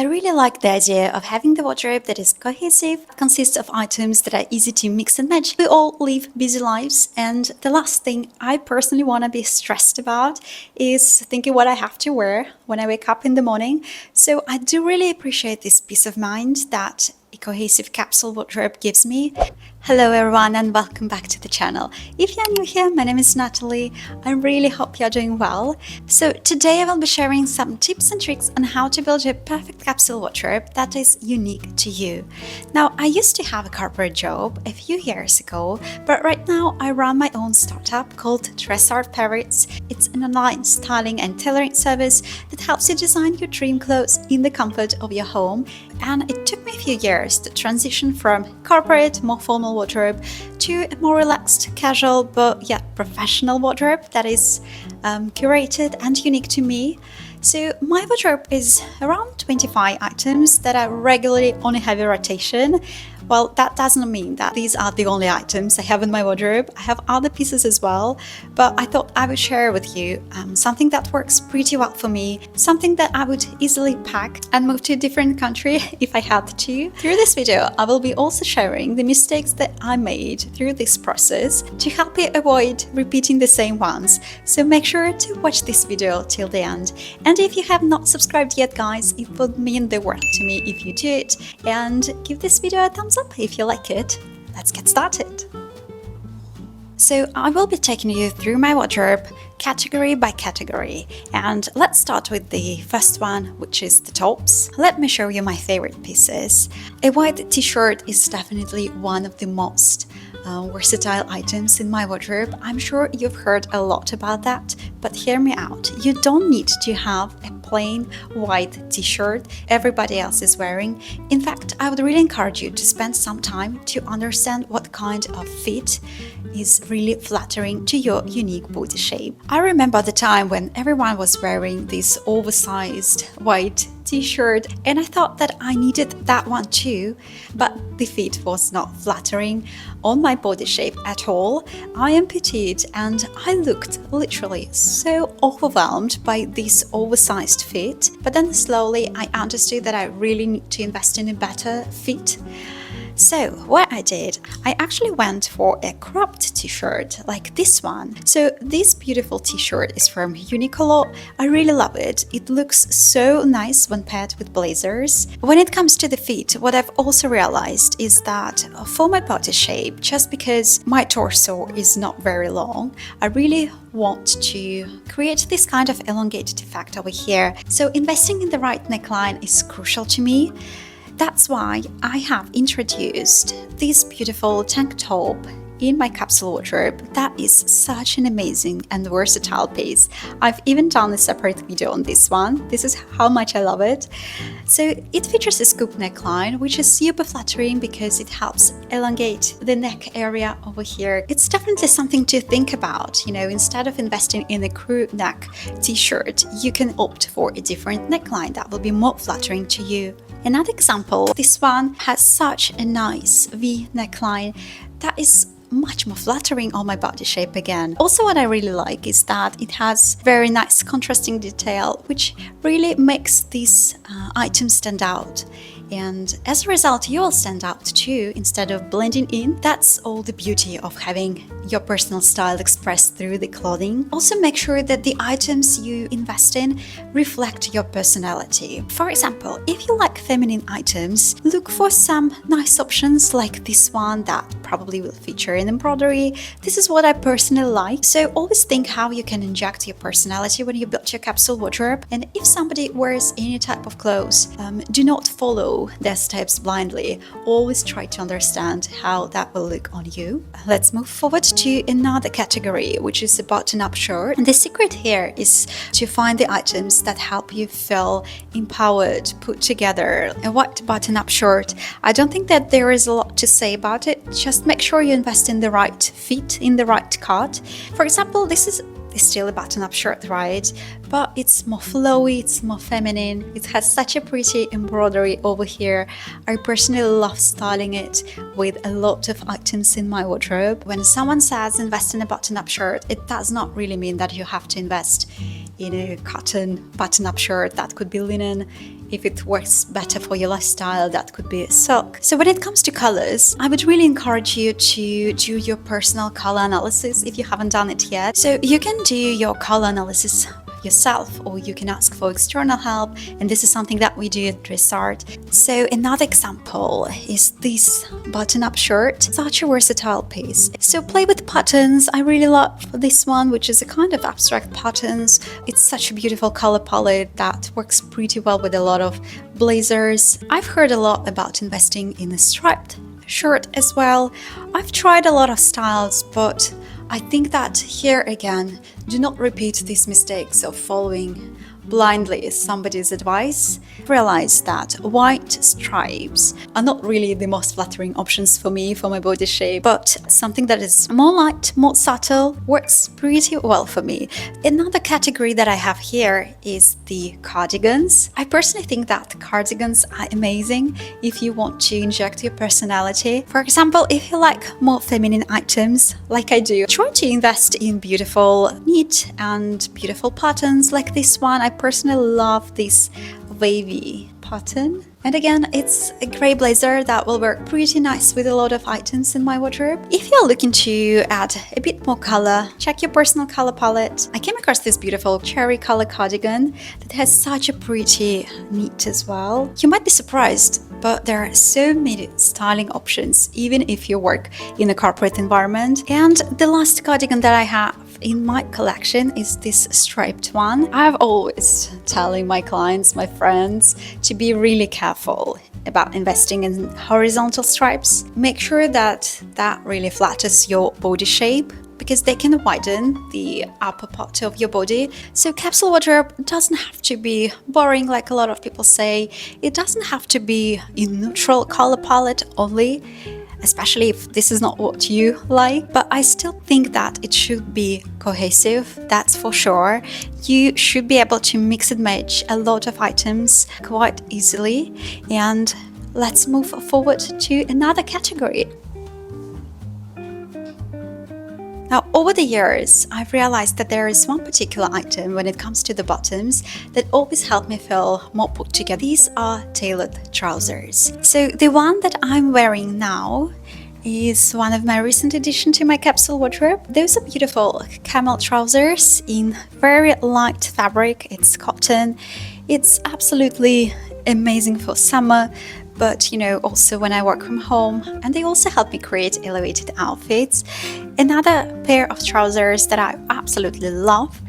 I really like the idea of having the wardrobe that is cohesive, consists of items that are easy to mix and match. We all live busy lives, and the last thing I personally want to be stressed about is thinking what I have to wear when I wake up in the morning. So I do really appreciate this peace of mind that a cohesive capsule wardrobe gives me. Hello everyone and welcome back to the channel. If you're new here, my name is Natalie. I really hope you're doing well. So today I will be sharing some tips and tricks on how to build a perfect capsule wardrobe that is unique to you. Now, I used to have a corporate job a few years ago, but right now I run my own startup called Dress Art Favorites. It's an online styling and tailoring service that helps you design your dream clothes in the comfort of your home. And it took me a few years to transition from corporate, more formal wardrobe to a more relaxed, casual, but yet professional wardrobe that is curated and unique to me. So my wardrobe is around 25 items that are regularly on a heavy rotation. Well, that does not mean that these are the only items I have in my wardrobe. I have other pieces as well, but I thought I would share with you something that works pretty well for me, something that I would easily pack and move to a different country if I had to. Through this video, I will be also sharing the mistakes that I made through this process to help you avoid repeating the same ones. So make sure to watch this video till the end. And if you have not subscribed yet, guys, it would mean the world to me if you do it. And give this video a thumbs up if you like it. Let's get started. So I will be taking you through my wardrobe category by category, and let's start with the first one, which is the tops. Let me show you my favorite pieces. A white t-shirt is definitely one of the most versatile items in my wardrobe. I'm sure you've heard a lot about that, but hear me out. You don't need to have a plain white t-shirt everybody else is wearing. In fact, I would really encourage you to spend some time to understand what kind of fit is really flattering to your unique body shape. I remember the time when everyone was wearing this oversized white t-shirt, and I thought that I needed that one too, but the fit was not flattering on my body shape at all. I am petite and I looked literally so overwhelmed by this oversized fit, but then slowly I understood that I really need to invest in a better fit. So what I did, I actually went for a cropped t-shirt like this one. So this beautiful t-shirt is from Uniqlo. I really love it. It looks so nice when paired with blazers. When it comes to the fit, what I've also realized is that for my body shape, just because my torso is not very long, I really want to create this kind of elongated effect over here. So investing in the right neckline is crucial to me. That's why I have introduced this beautiful tank top in my capsule wardrobe that is such an amazing and versatile piece. I've even done a separate video on this one. This is how much I love it. So it features a scoop neckline, which is super flattering because it helps elongate the neck area over here. It's definitely something to think about. You know, instead of investing in a crew neck t-shirt, you can opt for a different neckline that will be more flattering to you. Another example, this one has such a nice V neckline that is much more flattering on my body shape again. Also, what I really like is that it has very nice contrasting detail, which really makes this item stand out. And as a result, you will stand out too, instead of blending in. That's all the beauty of having your personal style expressed through the clothing. Also, make sure that the items you invest in reflect your personality. For example, if you like feminine items, look for some nice options like this one that probably will feature an embroidery. This is what I personally like. So always think how you can inject your personality when you build your capsule wardrobe. And if somebody wears any type of clothes, do not follow their steps blindly. Always try to understand how that will look on you. Let's move forward to another category, which is a button-up shirt. And the secret here is to find the items that help you feel empowered, put together. A white button-up shirt, I don't think that there is a lot to say about it. Just make sure you invest in the right fit, in the right cut. For example, this is still a button-up shirt, right? But it's more flowy, it's more feminine. It has such a pretty embroidery over here. I personally love styling it with a lot of items in my wardrobe. When someone says invest in a button-up shirt, it does not really mean that you have to invest in a cotton button-up shirt, that could be linen. If it works better for your lifestyle, that could be silk. So when it comes to colors, I would really encourage you to do your personal color analysis if you haven't done it yet. So you can do your color analysis yourself, or you can ask for external help, and this is something that we do at Dressart. So another example is this button-up shirt. Such a versatile piece. So play with patterns. I really love this one, which is a kind of abstract patterns. It's such a beautiful color palette that works pretty well with a lot of blazers. I've heard a lot about investing in a striped shirt as well. I've tried a lot of styles, but I think that here again, do not repeat these mistakes of following blindly somebody's advice. Realize that white stripes are not really the most flattering options for me, for my body shape, but something that is more light, more subtle, works pretty well for me. Another category that I have here is the cardigans. I personally think that cardigans are amazing if you want to inject your personality. For example, if you like more feminine items, like I do, try to invest in beautiful, neat and beautiful patterns like this one. I personally love this wavy pattern. And again, it's a grey blazer that will work pretty nice with a lot of items in my wardrobe. If you're looking to add a bit more color, check your personal color palette. I came across this beautiful cherry color cardigan that has such a pretty knit as well. You might be surprised, but there are so many styling options, even if you work in a corporate environment. And the last cardigan that I have in my collection is this striped one. I've always telling my clients, my friends, to be really careful about investing in horizontal stripes. Make sure that that really flatters your body shape, because they can widen the upper part of your body. So capsule wardrobe doesn't have to be boring like a lot of people say. It doesn't have to be in neutral color palette only, especially if this is not what you like. But I still think that it should be cohesive, that's for sure. You should be able to mix and match a lot of items quite easily. And let's move forward to another category. Now, over the years, I've realized that there is one particular item when it comes to the bottoms that always help me feel more put together. These are tailored trousers. So the one that I'm wearing now is one of my recent addition to my capsule wardrobe. Those are beautiful camel trousers in very light fabric. It's cotton. It's absolutely amazing for summer, but also when I work from home, and they also help me create elevated outfits. Another pair of trousers that I absolutely love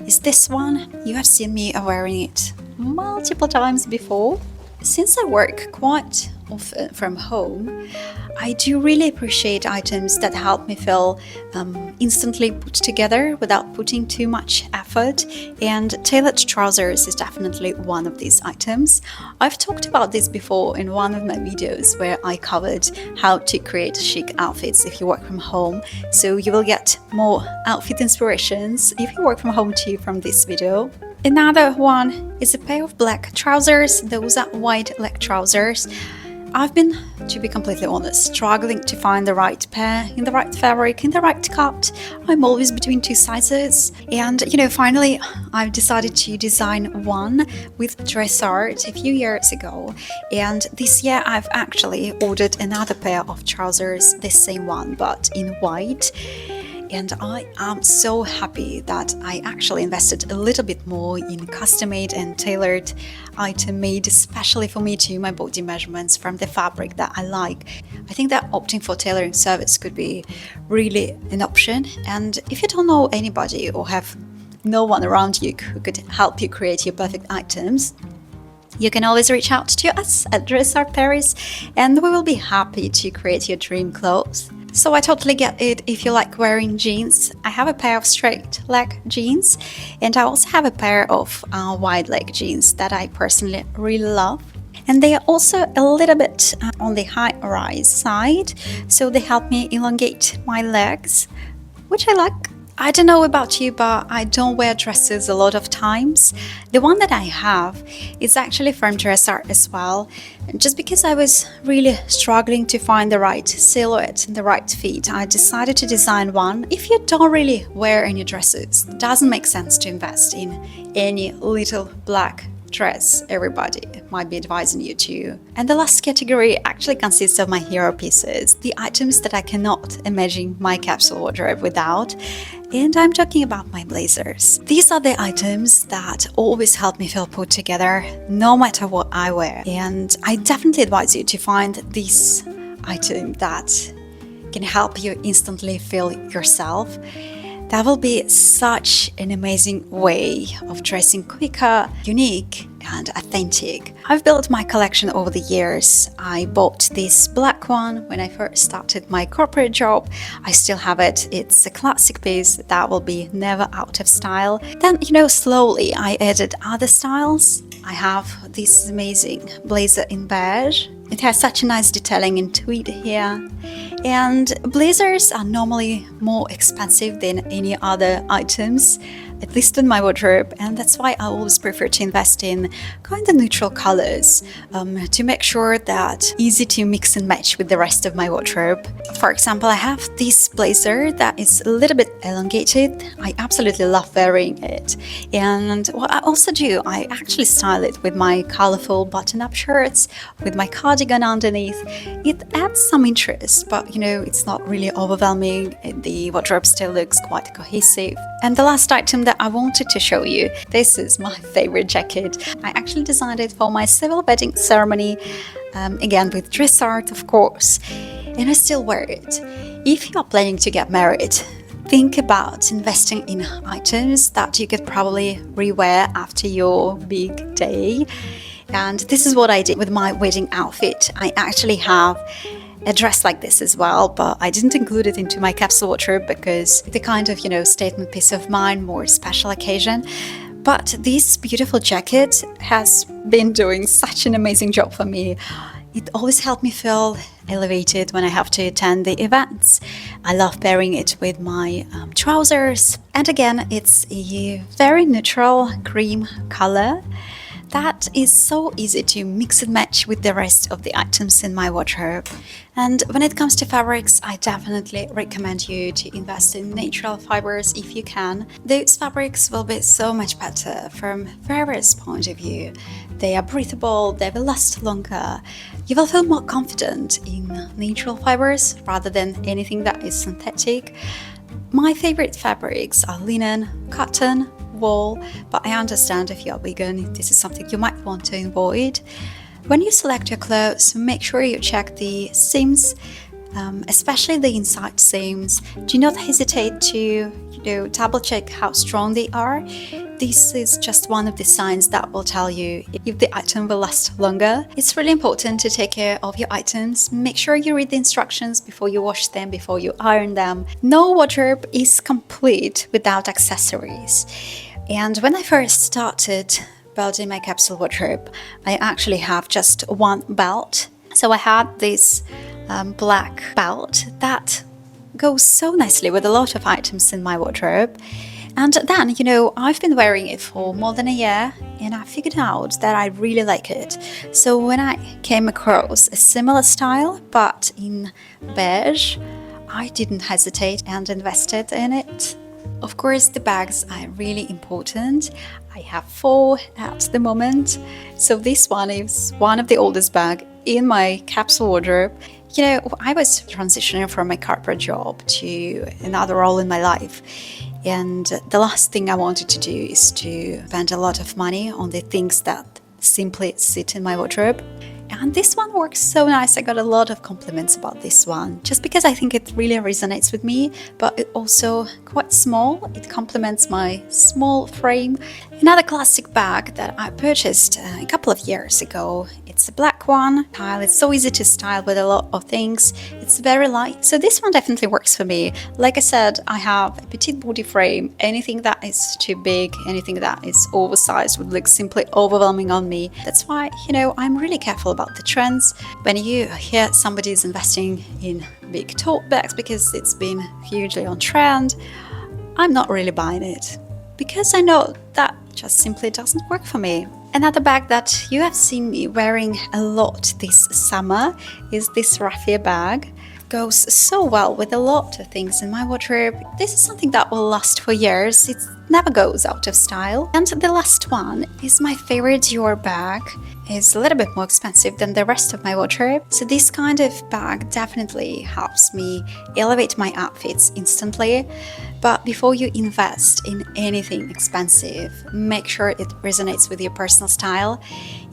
is this one. You have seen me wearing it multiple times before. Since I work quite often from home, I do really appreciate items that help me feel instantly put together without putting too much effort, and tailored trousers is definitely one of these items. I've talked about this before in one of my videos where I covered how to create chic outfits if you work from home, so you will get more outfit inspirations if you work from home too from this video. Another one is a pair of black trousers. Those are wide leg trousers. I've been, to be completely honest, struggling to find the right pair, in the right fabric, in the right cut. I'm always between two sizes. And, finally, I've decided to design one with Dressart a few years ago. And this year, I've actually ordered another pair of trousers, the same one, but in white. And I am so happy that I actually invested a little bit more in custom-made and tailored item made especially for me to my body measurements from the fabric that I like. I think that opting for tailoring service could be really an option. And if you don't know anybody or have no one around you who could help you create your perfect items, you can always reach out to us at Dressart Paris, and we will be happy to create your dream clothes. So I totally get it if you like wearing jeans. I have a pair of straight leg jeans, and I also have a pair of wide leg jeans that I personally really love. And they are also a little bit on the high rise side, so they help me elongate my legs, which I like. I don't know about you, but I don't wear dresses a lot of times. The one that I have is actually from Dress Art as well. Just because I was really struggling to find the right silhouette and the right fit, I decided to design one. If you don't really wear any dresses, it doesn't make sense to invest in any little black dress everybody might be advising you to. And the last category actually consists of my hero pieces, the items that I cannot imagine my capsule wardrobe without. And I'm talking about my blazers. These are the items that always help me feel put together, no matter what I wear. And I definitely advise you to find this item that can help you instantly feel yourself. That will be such an amazing way of dressing quicker, unique, and authentic. I've built my collection over the years. I bought this black one when I first started my corporate job. I still have it. It's a classic piece that will be never out of style. Then, slowly I added other styles. I have this amazing blazer in beige. It has such a nice detailing in tweed here. And blazers are normally more expensive than any other items, at least in my wardrobe, and that's why I always prefer to invest in kind of neutral colors to make sure that easy to mix and match with the rest of my wardrobe. For example, I have this blazer that is a little bit elongated. I absolutely love wearing it. And what I also do, I actually style it with my colorful button-up shirts, with my cardigan underneath. It adds some interest, but it's not really overwhelming. The wardrobe still looks quite cohesive. And the last item that I wanted to show you, this is my favorite jacket. I actually designed it for my civil wedding ceremony, again with Dress Art, of course, and I still wear it. If you are planning to get married, think about investing in items that you could probably rewear after your big day. And this is what I did with my wedding outfit. I actually have a dress like this as well, but I didn't include it into my capsule wardrobe because the kind of, statement piece of mine, more special occasion. But this beautiful jacket has been doing such an amazing job for me. It always helped me feel elevated when I have to attend the events. I love pairing it with my trousers. And again, it's a very neutral cream color that is so easy to mix and match with the rest of the items in my wardrobe. And when it comes to fabrics, I definitely recommend you to invest in natural fibers if you can. Those fabrics will be so much better from various points of view. They are breathable, they will last longer. You will feel more confident in natural fibers rather than anything that is synthetic. My favorite fabrics are linen, cotton, wool, but I understand if you're vegan, this is something you might want to avoid. When you select your clothes, make sure you check the seams, especially the inside seams. Do not hesitate to double check how strong they are. This is just one of the signs that will tell you if the item will last longer. It's really important to take care of your items. Make sure you read the instructions before you wash them, before you iron them. No wardrobe is complete without accessories. And when I first started building my capsule wardrobe, I actually have just one belt. So I had this black belt that goes so nicely with a lot of items in my wardrobe. And then, I've been wearing it for more than a year and I figured out that I really like it. So when I came across a similar style but in beige, I didn't hesitate and invested in it. Of course, the bags are really important. I have 4 at the moment. So this one is one of the oldest bags in my capsule wardrobe. I was transitioning from my corporate job to another role in my life. And the last thing I wanted to do is to spend a lot of money on the things that simply sit in my wardrobe. And this one works so nice. I got a lot of compliments about this one, just because I think it really resonates with me, but it's also quite small. It complements my small frame. Another classic bag that I purchased a couple of years ago. It's a black one. It's so easy to style with a lot of things. It's very light. So this one definitely works for me. Like I said, I have a petite body frame. Anything that is too big, anything that is oversized would look simply overwhelming on me. That's why, I'm really careful about the trends. When you hear somebody is investing in big tote bags because it's been hugely on trend, I'm not really buying it because I know that just simply doesn't work for me. Another bag that you have seen me wearing a lot this summer is this raffia bag. Goes so well with a lot of things in my wardrobe. This is something that will last for years. It never goes out of style. And the last one is my favorite Dior bag. It's a little bit more expensive than the rest of my wardrobe. So this kind of bag definitely helps me elevate my outfits instantly. But before you invest in anything expensive, make sure it resonates with your personal style.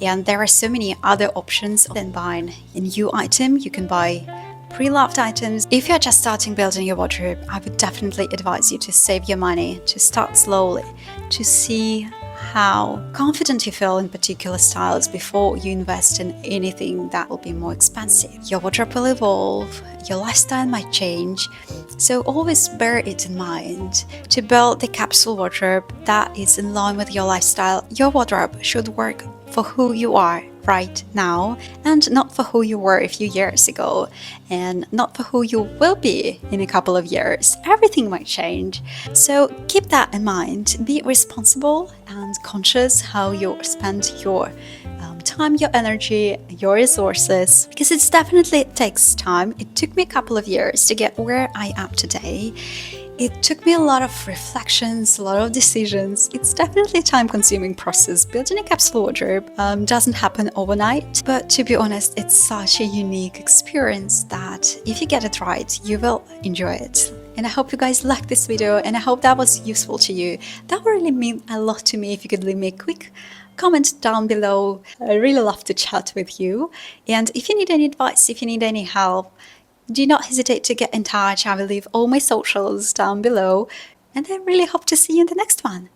And there are so many other options than buying a new item. You can buy pre-loved items. If you're just starting building your wardrobe, I would definitely advise you to save your money, to start slowly, to see how confident you feel in particular styles before you invest in anything that will be more expensive. Your wardrobe will evolve, your lifestyle might change, so always bear it in mind. To build the capsule wardrobe that is in line with your lifestyle, your wardrobe should work for who you are right now and not for who you were a few years ago and not for who you will be in a couple of years. Everything might change. So keep that in mind. Be responsible and conscious how you spend your time, your energy, your resources, because it definitely takes time. It took me a couple of years to get where I am today. It took me a lot of reflections, a lot of decisions. It's definitely a time-consuming process. Building a capsule wardrobe doesn't happen overnight, but to be honest, it's such a unique experience that if you get it right, you will enjoy it. And I hope you guys liked this video, and I hope that was useful to you. That would really mean a lot to me if you could leave me a quick comment down below. I really love to chat with you. And if you need any advice, if you need any help, do not hesitate to get in touch. I will leave all my socials down below, and I really hope to see you in the next one.